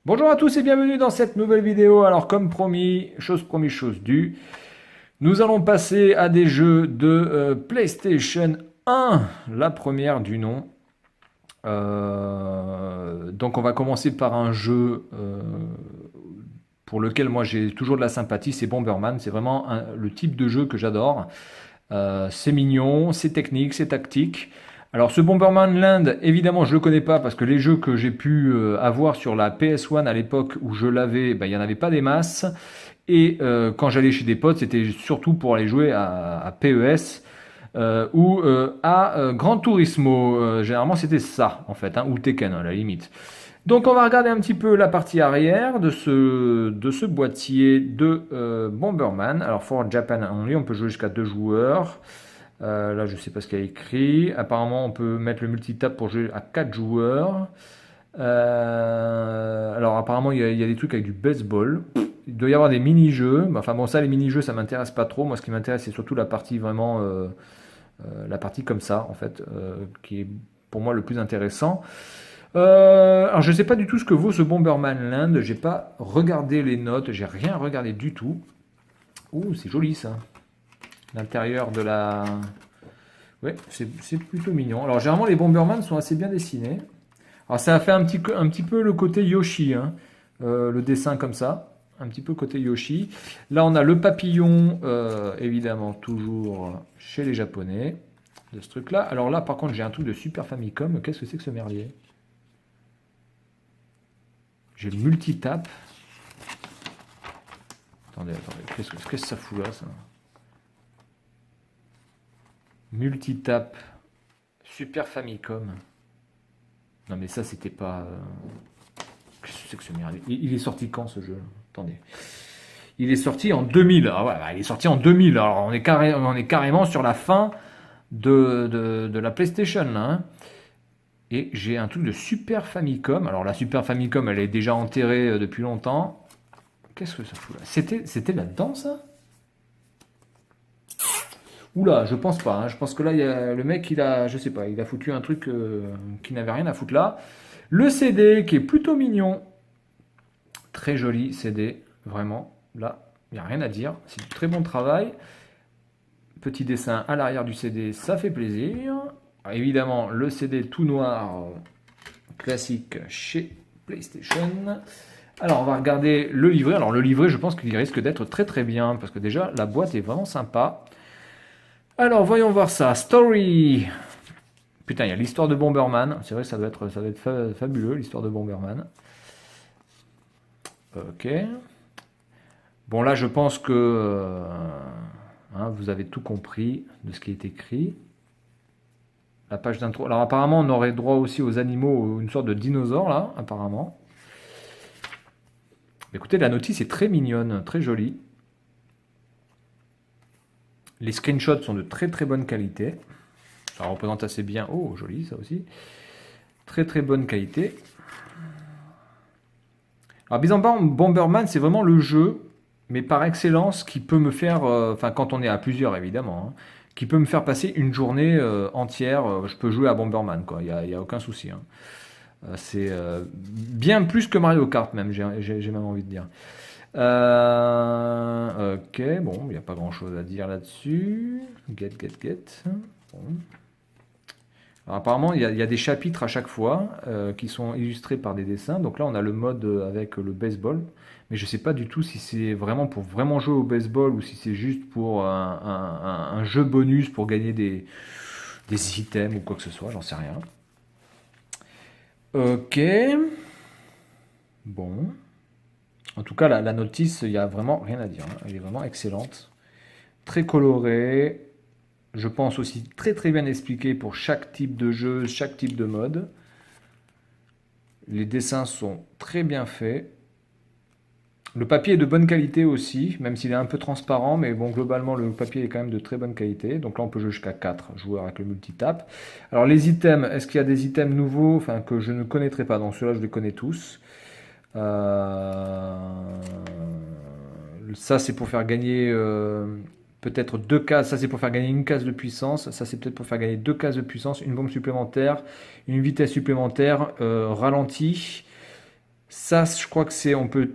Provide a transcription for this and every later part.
Bonjour à tous et bienvenue dans cette nouvelle vidéo. Alors comme promis, chose due, nous allons passer à des jeux de PlayStation 1, la première du nom. Donc on va commencer par un jeu pour lequel moi j'ai toujours de la sympathie, c'est Bomberman. C'est vraiment le type de jeu que j'adore. C'est mignon, c'est technique, c'est tactique. Alors ce Bomberman Land, évidemment, je le connais pas parce que les jeux que j'ai pu avoir sur la PS1 à l'époque où je l'avais, ben, il n'y en avait pas des masses. Et quand j'allais chez des potes, c'était surtout pour aller jouer à PES ou à Gran Turismo. Généralement, c'était ça, en fait, hein, ou Tekken, à la limite. Donc on va regarder un petit peu la partie arrière de ce boîtier de Bomberman. Alors for Japan only, on peut jouer jusqu'à 2 joueurs. Là je sais pas ce qu'il y a écrit. Apparemment on peut mettre le multitap pour jouer à 4 joueurs. Alors apparemment il y a des trucs avec du baseball. Il doit y avoir des mini-jeux. Enfin bon ça les mini-jeux ça m'intéresse pas trop. Moi ce qui m'intéresse c'est surtout la partie vraiment... la partie comme ça en fait. Qui est pour moi le plus intéressant. Alors je ne sais pas du tout ce que vaut ce Bomberman Land, j'ai pas regardé les notes, j'ai rien regardé du tout. Ouh, c'est joli ça. L'intérieur de la... Ouais, c'est plutôt mignon. Alors généralement les Bomberman sont assez bien dessinés. Alors ça a fait un petit peu le côté Yoshi, hein. Le dessin comme ça. Un petit peu côté Yoshi. Là on a le papillon, évidemment toujours chez les Japonais, de ce truc là. Alors là par contre j'ai un truc de Super Famicom, qu'est-ce que c'est que ce merdier? J'ai le multitap. Attendez, qu'est-ce que ça fout là, ça? Multitap. Super Famicom. Non mais ça c'était pas... Qu'est-ce que c'est que ce merde? Il est sorti quand ce jeu? Attendez. Il est sorti en 2000. Ah ouais, bah, il est sorti en 2000. Alors on est carrément sur la fin de la PlayStation là, hein. Et j'ai un truc de Super Famicom. Alors la Super Famicom, elle est déjà enterrée depuis longtemps. Qu'est-ce que ça fout là? C'était là-dedans ça? Oula, je pense pas, hein. Je pense que là, le mec, je sais pas, il a foutu un truc qui n'avait rien à foutre là. Le CD qui est plutôt mignon. Très joli CD, vraiment. Là, il n'y a rien à dire. C'est du très bon travail. Petit dessin à l'arrière du CD, ça fait plaisir. Alors, évidemment, le CD tout noir, classique chez PlayStation. Alors, on va regarder le livret. Alors, le livret, je pense qu'il risque d'être très très bien parce que déjà, la boîte est vraiment sympa. Alors, voyons voir ça. Story. Putain, il y a l'histoire de Bomberman. C'est vrai, ça doit être fabuleux, l'histoire de Bomberman. Ok. Bon, là, je pense que hein, vous avez tout compris de ce qui est écrit. La page d'intro. Alors, apparemment, on aurait droit aussi aux animaux, une sorte de dinosaure, là, apparemment. Écoutez, la notice est très mignonne, très jolie. Les screenshots sont de très très bonne qualité. Ça représente assez bien. Oh, joli ça aussi. Très très bonne qualité. Alors, bizarrement, Bomberman, c'est vraiment le jeu, mais par excellence, qui peut me faire, enfin, quand on est à plusieurs évidemment, hein, qui peut me faire passer une journée entière. Je peux jouer à Bomberman, quoi. Il y a aucun souci, hein. C'est bien plus que Mario Kart, même, j'ai même envie de dire. Ok, bon, il n'y a pas grand chose à dire là-dessus. Get. Bon. Alors, apparemment, il y a des chapitres à chaque fois qui sont illustrés par des dessins. Donc là, on a le mode avec le baseball. Mais je ne sais pas du tout si c'est vraiment pour vraiment jouer au baseball ou si c'est juste pour un jeu bonus pour gagner des items ou quoi que ce soit. J'en sais rien. Ok. Bon. En tout cas, la notice, il n'y a vraiment rien à dire, hein. Elle est vraiment excellente. Très colorée. Je pense aussi très très bien expliqué pour chaque type de jeu, chaque type de mode. Les dessins sont très bien faits. Le papier est de bonne qualité aussi, même s'il est un peu transparent, mais bon, globalement, le papier est quand même de très bonne qualité. Donc là, on peut jouer jusqu'à 4 joueurs avec le multitap. Alors, les items, est-ce qu'il y a des items nouveaux, enfin, que je ne connaîtrais pas? Donc, ceux-là, je les connais tous. Ça, c'est pour faire gagner peut-être 2 cases. Ça, c'est pour faire gagner une case de puissance. Ça, c'est peut-être pour faire gagner 2 cases de puissance, une bombe supplémentaire, une vitesse supplémentaire, ralenti. Ça, je crois que c'est... On peut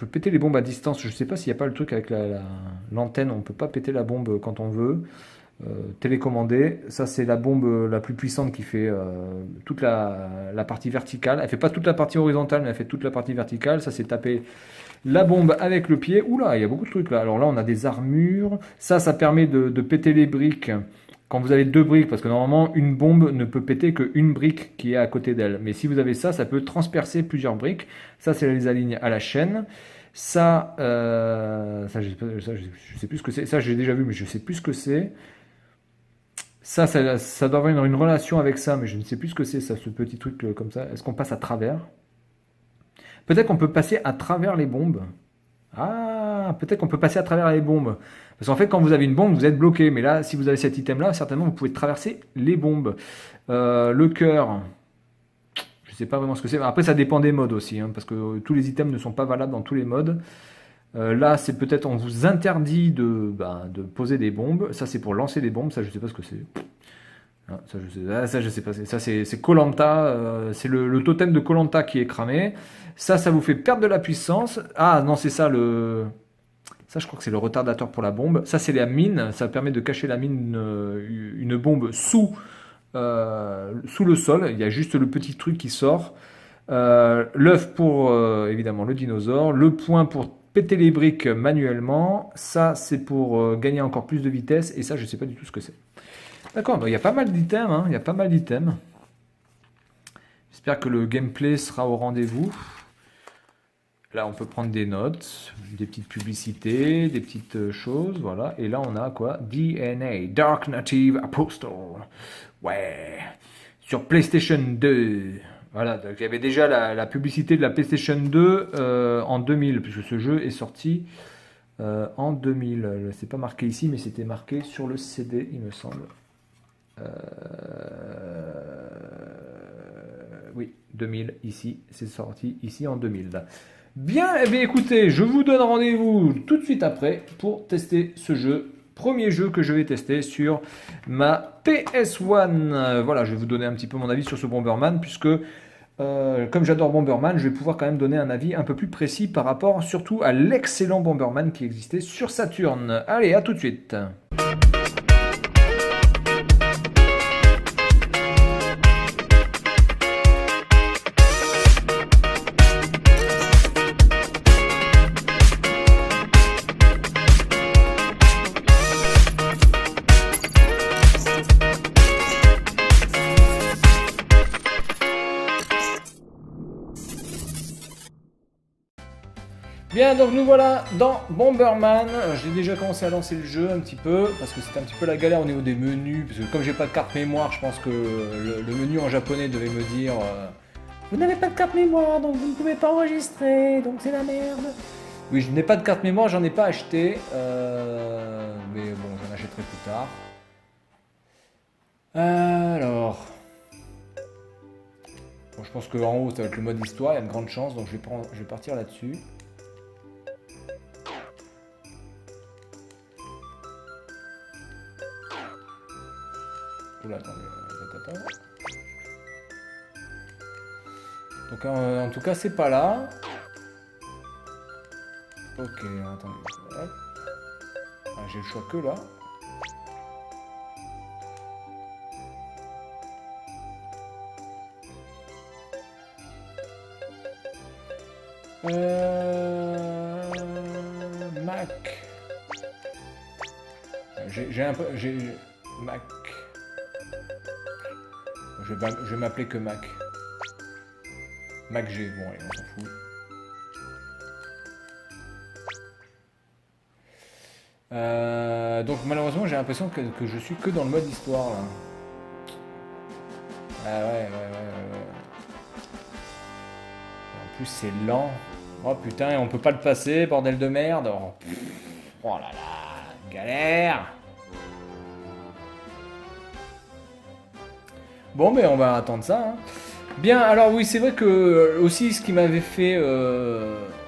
péter les bombes à distance. Je ne sais pas s'il n'y a pas le truc avec l'antenne. On ne peut pas péter la bombe quand on veut. Télécommandée. Ça, c'est la bombe la plus puissante qui fait toute la partie verticale. Elle fait pas toute la partie horizontale, mais elle fait toute la partie verticale. Ça, c'est taper la bombe avec le pied. Oula, il y a beaucoup de trucs là. Alors là, on a des armures. Ça permet de péter les briques quand vous avez deux briques, parce que normalement, une bombe ne peut péter qu'une brique qui est à côté d'elle. Mais si vous avez ça, ça peut transpercer plusieurs briques. Ça, c'est les aligne à la chaîne. Je sais plus ce que c'est. Ça, j'ai déjà vu, mais je sais plus ce que c'est. Ça doit avoir une relation avec ça, mais je ne sais plus ce que c'est, ça, ce petit truc comme ça. Est-ce qu'on passe à travers? Peut-être qu'on peut passer à travers les bombes. Ah, peut-être qu'on peut passer à travers les bombes. Parce qu'en fait, quand vous avez une bombe, vous êtes bloqué. Mais là, si vous avez cet item-là, certainement, vous pouvez traverser les bombes. Le cœur, je ne sais pas vraiment ce que c'est. Après, ça dépend des modes aussi, hein, parce que tous les items ne sont pas valables dans tous les modes. Là, c'est peut-être, on vous interdit de poser des bombes. Ça, c'est pour lancer des bombes. Ça, je ne sais pas ce que c'est. Ah, ça, je sais pas. Ça, c'est koh c'est le totem de koh qui est cramé. Ça vous fait perdre de la puissance. Ah, non, c'est ça, ça, je crois que c'est le retardateur pour la bombe. Ça, c'est la mine. Ça permet de cacher la mine, une bombe sous le sol. Il y a juste le petit truc qui sort. L'œuf pour, évidemment, le dinosaure. Le point pour péter les briques manuellement. Ça, c'est pour gagner encore plus de vitesse. Et ça, je ne sais pas du tout ce que c'est. D'accord, il y a pas mal d'items, hein, il y a pas mal d'items. J'espère que le gameplay sera au rendez-vous. Là, on peut prendre des notes, des petites publicités, des petites choses, voilà. Et là, on a quoi? DNA, Dark Native Apostle. Ouais, sur PlayStation 2. Voilà, donc il y avait déjà la publicité de la PlayStation 2 en 2000, puisque ce jeu est sorti en 2000. C'est pas marqué ici, mais c'était marqué sur le CD, il me semble. Oui, 2000 ici, c'est sorti ici en 2000. Bien, eh bien écoutez, je vous donne rendez-vous tout de suite après pour tester ce jeu. Premier jeu que je vais tester sur ma PS1. Voilà, je vais vous donner un petit peu mon avis sur ce Bomberman, puisque comme j'adore Bomberman, je vais pouvoir quand même donner un avis un peu plus précis par rapport surtout à l'excellent Bomberman qui existait sur Saturn. Allez, à tout de suite. Bien, donc nous voilà dans Bomberman. J'ai déjà commencé à lancer le jeu un petit peu, parce que c'était un petit peu la galère au niveau des menus, parce que comme j'ai pas de carte mémoire, je pense que le menu en japonais devait me dire vous n'avez pas de carte mémoire, donc vous ne pouvez pas enregistrer, donc c'est la merde. Oui, je n'ai pas de carte mémoire, j'en ai pas acheté, mais bon, j'en achèterai plus tard. Alors... Bon, je pense qu'en haut, ça va être le mode histoire, il y a de grandes chances, donc je vais partir là-dessus. Oula, attends. Donc en tout cas, c'est pas là. Ok, attendez. Hop. Ah, j'ai le choix que là. Mac. J'ai Mac. Je vais m'appeler que Mac. Mac G, bon allez, on s'en fout. Donc malheureusement j'ai l'impression que je suis que dans le mode histoire là. Ah ouais. En plus c'est lent. Oh putain, on peut pas le passer, bordel de merde. Oh là là, galère. Bon, mais on va attendre ça. Hein. Bien, alors oui, c'est vrai que aussi ce qui m'avait fait,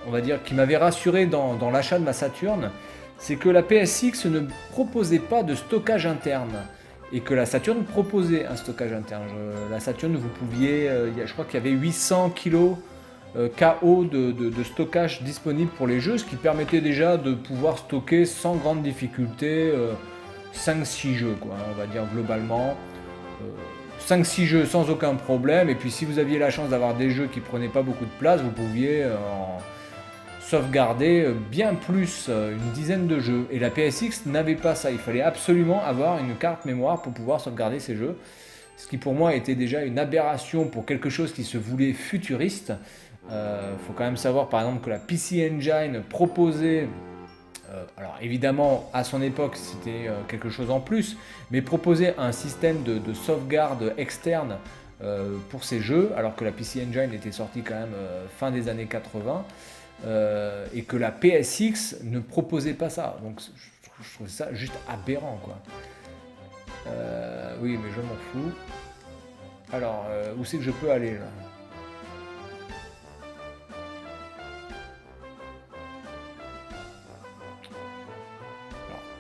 on va dire, qui m'avait rassuré dans l'achat de ma Saturn, c'est que la PSX ne proposait pas de stockage interne. Et que la Saturn proposait un stockage interne. La Saturn, vous pouviez, je crois qu'il y avait 800 kilos KO de stockage disponible pour les jeux, ce qui permettait déjà de pouvoir stocker sans grande difficulté 5-6 jeux, quoi, on va dire globalement. 5-6 jeux sans aucun problème, et puis si vous aviez la chance d'avoir des jeux qui prenaient pas beaucoup de place, vous pouviez en sauvegarder bien plus, une dizaine de jeux. Et la PSX n'avait pas ça, il fallait absolument avoir une carte mémoire pour pouvoir sauvegarder ces jeux. Ce qui pour moi était déjà une aberration pour quelque chose qui se voulait futuriste. Faut quand même savoir par exemple que la PC Engine proposait, alors évidemment à son époque c'était quelque chose en plus, mais proposait un système de sauvegarde externe pour ces jeux, alors que la PC Engine était sortie quand même fin des années 80, et que la PSX ne proposait pas ça. Donc je trouve ça juste aberrant, quoi. Oui, mais je m'en fous. Alors, où c'est que je peux aller là?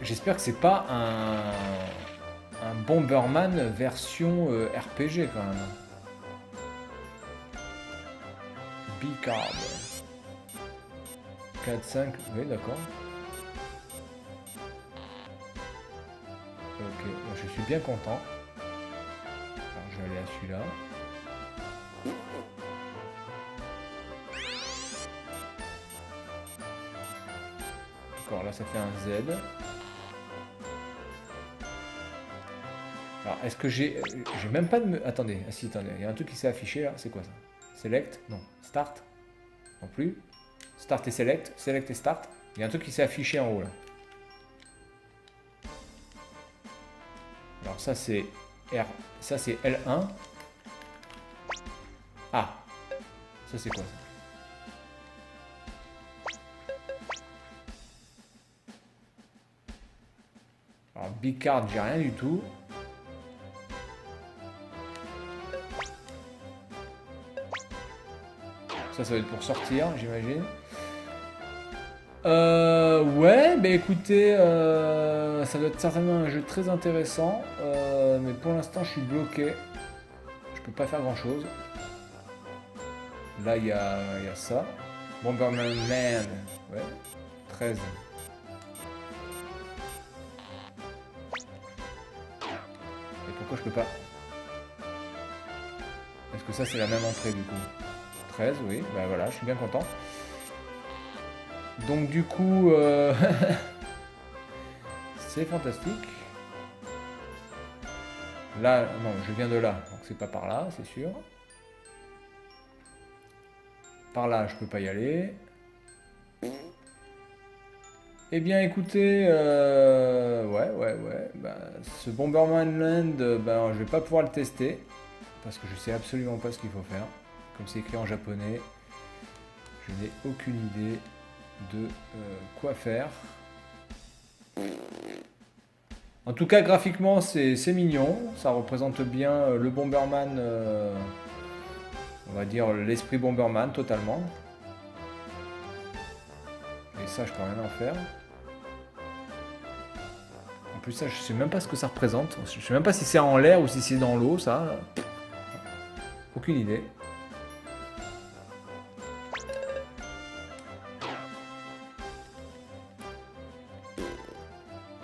J'espère que c'est pas un Bomberman version RPG quand même. B-Card. 4-5, oui d'accord. Ok, je suis bien content. Alors je vais aller à celui-là. D'accord, là ça fait un Z. Alors est-ce que j'ai même pas de... Attendez, ah si, attendez, il y a un truc qui s'est affiché là, c'est quoi ça? Select? Non. Start? Non plus. Start et Select. Select et Start. Il y a un truc qui s'est affiché en haut là. Alors ça c'est R, ça c'est L1. Ah, ça c'est quoi ça? Alors Big Card, j'ai rien du tout. Ça va être pour sortir, j'imagine. Ouais, bah écoutez, ça doit être certainement un jeu très intéressant, mais pour l'instant je suis bloqué. Je peux pas faire grand chose. Là il y a ça. Bomberman Man, ouais, 13. Et pourquoi je peux pas? Est-ce que ça c'est la même entrée du coup? 13, oui, bah voilà, je suis bien content. Donc du coup, c'est fantastique. Là, non, je viens de là, donc c'est pas par là, c'est sûr. Par là, je peux pas y aller. Eh bien, écoutez, ouais. Bah, ce Bomberman Land, bah, je vais pas pouvoir le tester parce que je sais absolument pas ce qu'il faut faire. Comme c'est écrit en japonais, je n'ai aucune idée de quoi faire. En tout cas, graphiquement, c'est mignon. Ça représente bien le Bomberman, on va dire l'esprit Bomberman totalement. Et ça, je peux rien en faire. En plus, ça, je sais même pas ce que ça représente. Je sais même pas si c'est en l'air ou si c'est dans l'eau, ça. Aucune idée.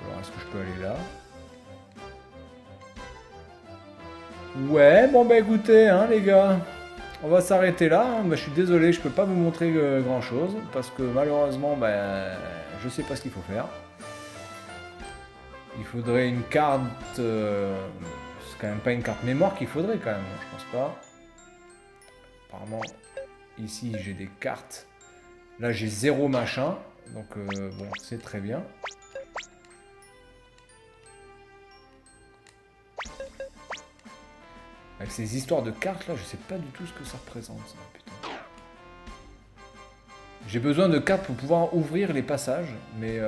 Alors, est-ce que je peux aller là? Ouais, bon bah écoutez, hein, les gars, on va s'arrêter là. Hein. Bah, je suis désolé, je peux pas vous montrer grand chose parce que malheureusement, bah, je sais pas ce qu'il faut faire. Il faudrait une carte. C'est quand même pas une carte mémoire qu'il faudrait quand même, je pense pas. Apparemment, ici j'ai des cartes. Là j'ai 0 machin, donc bon, c'est très bien. Avec ces histoires de cartes là, je sais pas du tout ce que ça représente. Ça, putain. J'ai besoin de cartes pour pouvoir ouvrir les passages, mais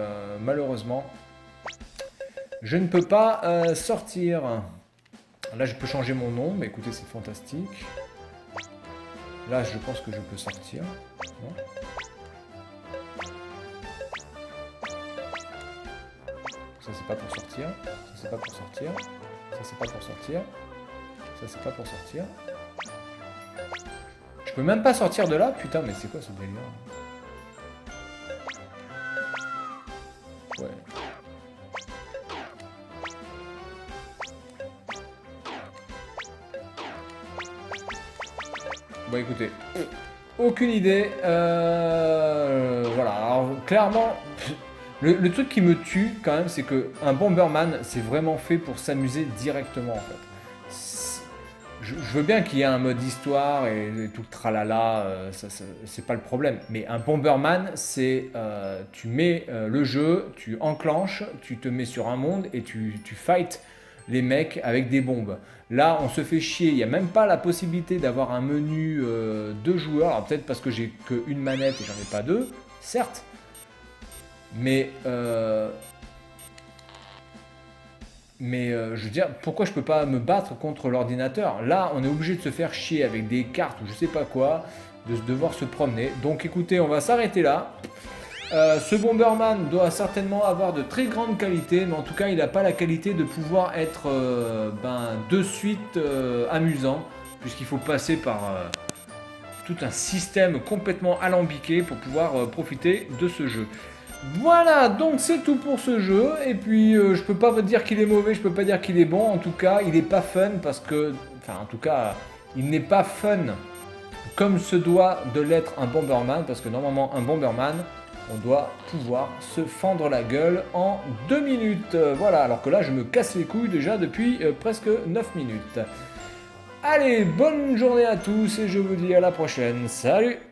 malheureusement, je ne peux pas sortir. Là, je peux changer mon nom, mais écoutez, c'est fantastique. Là, je pense que je peux sortir. Non ? Ça, c'est pas pour sortir. Ça, c'est pas pour sortir. Ça, c'est pas pour sortir. Ça, c'est pas pour sortir. Je peux même pas sortir de là? Putain, mais c'est quoi ce délire? Ouais. Bon, écoutez, aucune idée. Voilà, alors clairement, le truc qui me tue quand même, c'est que un Bomberman, c'est vraiment fait pour s'amuser directement en fait. Je veux bien qu'il y ait un mode histoire et tout le tralala, c'est pas le problème. Mais un Bomberman, c'est tu mets le jeu, tu enclenches, tu te mets sur un monde et tu fights les mecs avec des bombes. Là, on se fait chier. Il n'y a même pas la possibilité d'avoir un menu deux joueurs. Alors peut-être parce que j'ai qu'une manette et j'en ai pas deux, certes. Mais je veux dire, pourquoi je peux pas me battre contre l'ordinateur? Là, on est obligé de se faire chier avec des cartes ou je sais pas quoi, de devoir se promener. Donc écoutez, on va s'arrêter là. Ce Bomberman doit certainement avoir de très grandes qualités, mais en tout cas, il n'a pas la qualité de pouvoir être de suite amusant, puisqu'il faut passer par tout un système complètement alambiqué pour pouvoir profiter de ce jeu. Voilà, donc c'est tout pour ce jeu. Et puis, je peux pas vous dire qu'il est mauvais, je peux pas dire qu'il est bon. En tout cas, il est pas fun parce que, enfin, en tout cas, il n'est pas fun comme se doit de l'être un Bomberman, parce que normalement, un Bomberman, on doit pouvoir se fendre la gueule en 2 minutes. Voilà, alors que là, je me casse les couilles déjà depuis presque 9 minutes. Allez, bonne journée à tous et je vous dis à la prochaine. Salut!